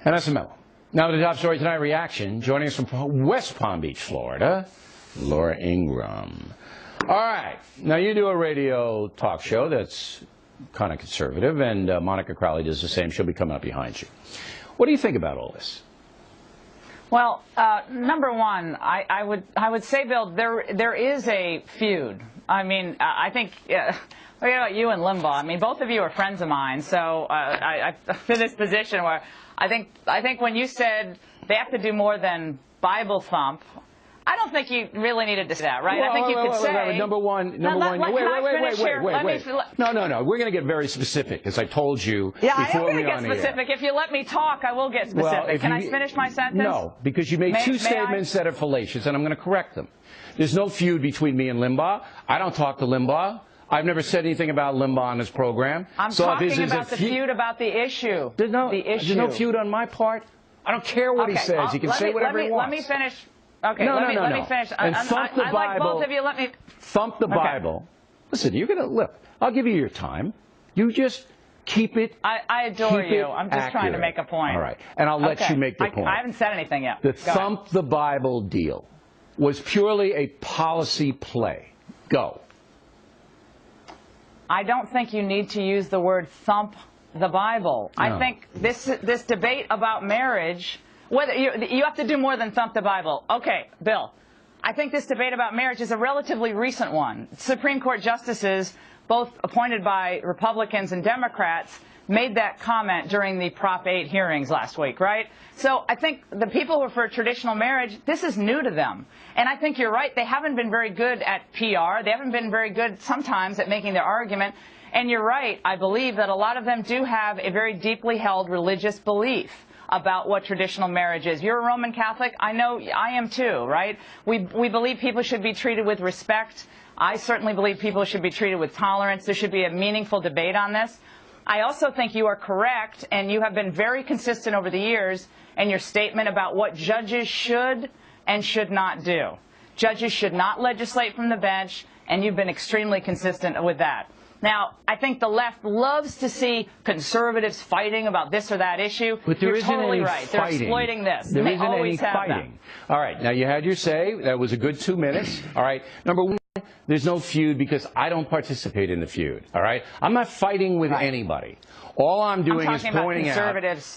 And that's a memo. Now to the top story tonight, reaction. Joining us from West Palm Beach, Florida, Laura Ingraham. All right. Now you do a radio talk show that's kind of conservative, and Monica Crowley does the same. She'll be coming up behind you. What do you think about all this? Well, number one, I would say, Bill, there is a feud. I mean, I think, look at you and Limbaugh. I mean, both of you are friends of mine, so I'm in this position where I think when you said they have to do more than Bible thump, I don't think you really needed to say that, right? Well, I think you could say... Number one, no. We're going to get very specific, as I told you before we on the air. Yeah, I am going to get specific. If you let me talk, I will get specific. Well, Can I finish my sentence? No, because you made two statements that are fallacious, and I'm going to correct them. There's no feud between me and Limbaugh. I don't talk to Limbaugh. I've never said anything about Limbaugh on this program. I'm talking about the feud about the issue. There's no feud on my part. I don't care what he says. He can say whatever he wants. Let me finish. Okay, let me finish. And thump the Bible. Like both of you, let me... Thump the Bible. Listen, you're going to... Look, I'll give you your time. You just keep it... I adore you. I'm just trying to make a point. All right. And I'll let you make the point. I haven't said anything yet. The Thump the Bible deal was purely a policy play. Go. I don't think you need to use the word thump the Bible. No. I think this debate about marriage... Whether you have to do more than thump the Bible. Okay, Bill, I think this debate about marriage is a relatively recent one. Supreme Court justices, both appointed by Republicans and Democrats, made that comment during the Prop 8 hearings last week, right? So I think the people who are for traditional marriage, this is new to them. And I think you're right, they haven't been very good at PR. They haven't been very good sometimes at making their argument. And you're right, I believe that a lot of them do have a very deeply held religious belief about what traditional marriage is. You're a Roman Catholic. I know I am too, right? We believe people should be treated with respect. I certainly believe people should be treated with tolerance. There should be a meaningful debate on this. I also think you are correct, and you have been very consistent over the years in your statement about what judges should and should not do. Judges should not legislate from the bench, and you've been extremely consistent with that. Now, I think the left loves to see conservatives fighting about this or that issue. But there isn't totally any right. Fighting. They're exploiting this. There they isn't always any have fighting. That. All right. Now, you had your say. That was a good 2 minutes. All right. Number one, there's no feud because I don't participate in the feud. All right. I'm not fighting with anybody. All I'm doing is pointing out.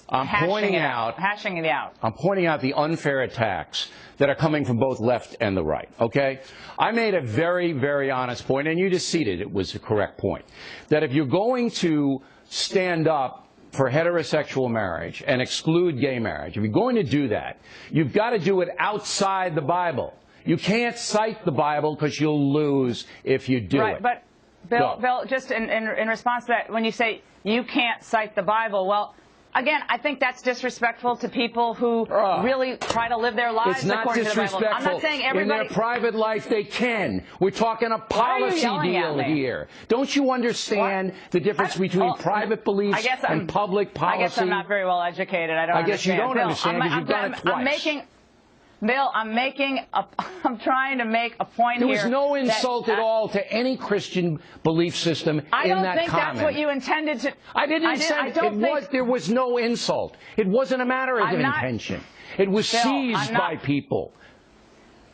I'm pointing out. Hashing it out. I'm pointing out the unfair attacks that are coming from both left and the right, okay? I made a very, very honest point, and you just ceded it was a correct point, that if you're going to stand up for heterosexual marriage and exclude gay marriage, if you're going to do that, you've got to do it outside the Bible. You can't cite the Bible because you'll lose if you do it. But, Bill, just in response to that, when you say you can't cite the Bible, well, again, I think that's disrespectful to people who really try to live their lives according to the Bible. I'm not saying everybody... In their private life, they can. We're talking a policy deal here. Don't you understand the difference between private beliefs and public policy? I guess I'm not very well educated. I guess you don't understand because you've done it twice. Bill, I'm trying to make a point here. There was no insult at all to any Christian belief system in that comment. I don't think that's what you intended to... I didn't say there was no insult. It wasn't a matter of intention. It was seized by people.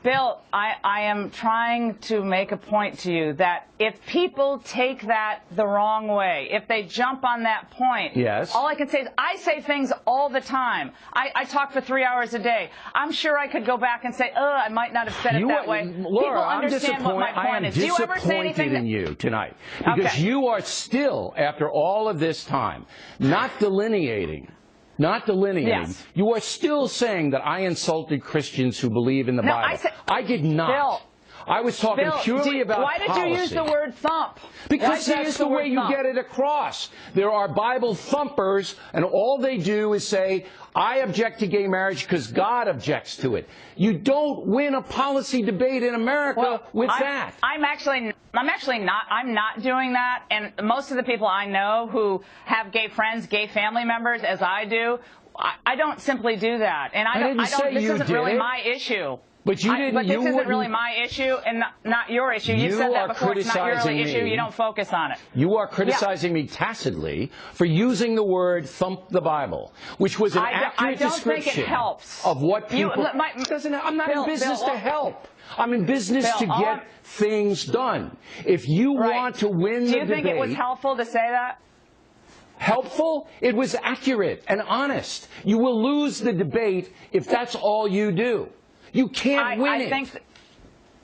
Bill, I am trying to make a point to you that if people take that the wrong way, if they jump on that point, all I can say is I say things all the time. I talk for 3 hours a day. I'm sure I could go back and say, I might not have said it that way. Laura, people understand what my point is. Do you ever say anything in you tonight because you are still, after all of this time, not delineating. Yes. You are still saying that I insulted Christians who believe in the Bible. I did not. Bill, I was talking purely about policy. Why did you use the word thump? Because that's the way you get it across. There are Bible thumpers, and all they do is say, I object to gay marriage because God objects to it. You don't win a policy debate in America with that. I'm not doing that, and most of the people I know who have gay friends, gay family members, as I do, I don't simply do that. And this isn't really my issue. But you didn't. But this isn't really wouldn't- my issue and not your issue. You said that before. It's not your criticizing issue. me. You don't focus on it. You are criticizing me tacitly for using the word "thump the Bible," which was an accurate description think it helps. of what people. I'm not in business to help. I'm in business to get things done. If you want to win the debate, do you think it was helpful to say that? Helpful? It was accurate and honest. You will lose the debate if that's all you do. You can't win it.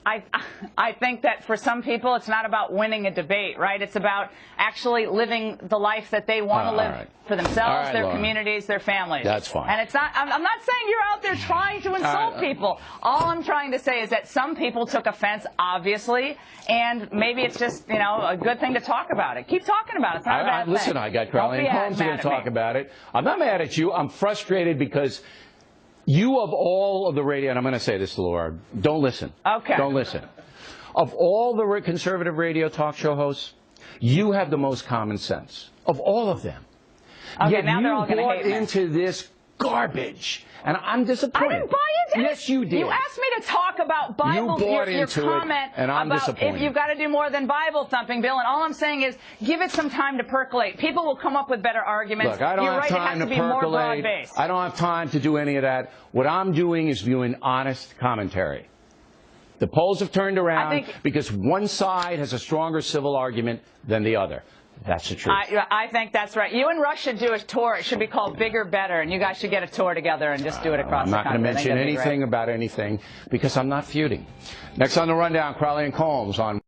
I think that for some people, it's not about winning a debate, right? It's about actually living the life that they want to live for themselves, their communities, their families. That's fine. And it's not. I'm not saying you're out there trying to insult people. All I'm trying to say is that some people took offense, obviously, and maybe it's just a good thing to talk about it. Keep talking about it. It's not a bad thing. Listen, I got Crowley and Holmes going to talk about it. I'm not mad at you. I'm frustrated because. You, of all of the radio, and I'm going to say this to Laura, don't listen. Okay. Don't listen. Of all the conservative radio talk show hosts, you have the most common sense of all of them. Okay, Yet now they're all going to hate me. you bought into this garbage, and I'm disappointed. I didn't buy into it. Yes, you did. You asked me to talk about Bible. You bought your into comment it, and I'm about disappointed. if you've got to do more than Bible thumping, Bill. And all I'm saying is, give it some time to percolate. People will come up with better arguments. Look, I don't have time to percolate. I don't have time to do any of that. What I'm doing is viewing honest commentary. The polls have turned around because one side has a stronger civil argument than the other. That's the truth. I think that's right. You and Rush should do a tour. It should be called Bigger, Better, and you guys should get a tour together and just do it across the country. I'm not going to mention anything about anything because I'm not feuding. Next on the rundown, Crowley and Holmes on